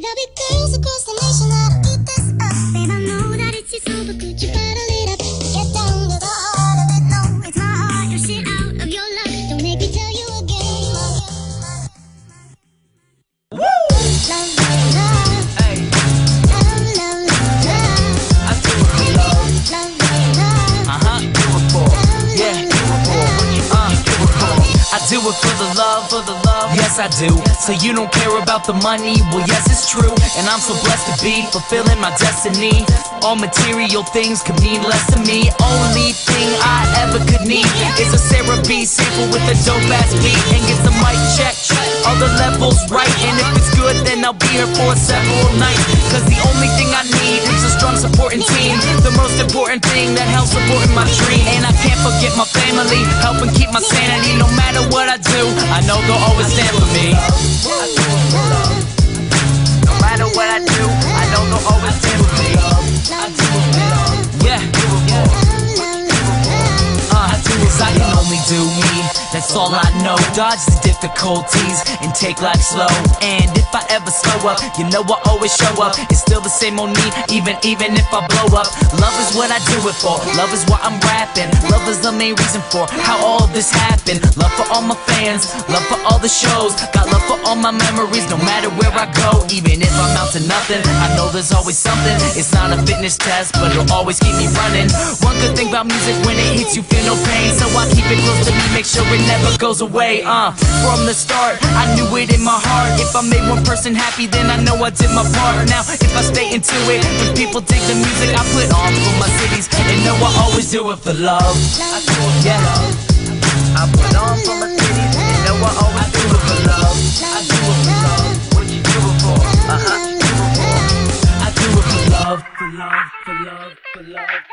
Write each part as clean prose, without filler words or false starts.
There'll be girls across the nation that'll eat this up. Babe, I know that it's your soul, but could you bottle it up? Get down to the heart of it. No, it's my heart. Your shit out of your luck. Don't make me tell you again. Woo! Love, love, love. Hey. Love, love, love, love. I do it for love. Love, love, love. Do it for. Yeah. Do it for. I do it for the love, yes I do. So you don't care about the money, well yes it's true. And I'm so blessed to be fulfilling my destiny. All material things could mean less to me. Only thing I ever could need is a Sarah B sample with a dope ass beat. And get the mic check, all the levels right. And if it's good then I'll be here for several nights. Cause the only thing I need is a strong supporting team. The most important thing that helps supporting my dream. And I can't forget my family, helping keep my sanity. No matter what I do, I know they'll always stand for me. No matter what I do, I know they'll always stand for me. Yeah. I can only do me, that's all I know. Dodge the difficulties and take life slow. And if I ever slow up, you know I always show up. It's still the same old me, even if I blow up. Love is what I do it for, love is why I'm rapping. Love is the main reason for how all of this happened. Love for all my fans, love for all the shows. Got love for all my memories, no matter where I go. Even if I'm out to nothing, I know there's always something. It's not a fitness test, but it'll always keep me running. One good thing about music, when it hits you feel no pain. So I keep it close to me, make sure it never goes away. From the start, I knew it in my heart. If I made one person happy, then I know I did my part. Now, if I stay into it, when people dig the music I put on for my cities, they know I always do it for love. Yeah, I put on for my cities, they know I always do it for love. I do it for love. What you do it for? I do it for love, for love, for love, for love, for love. I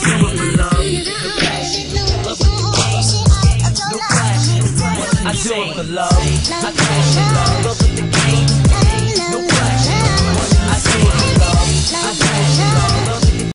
do it for love.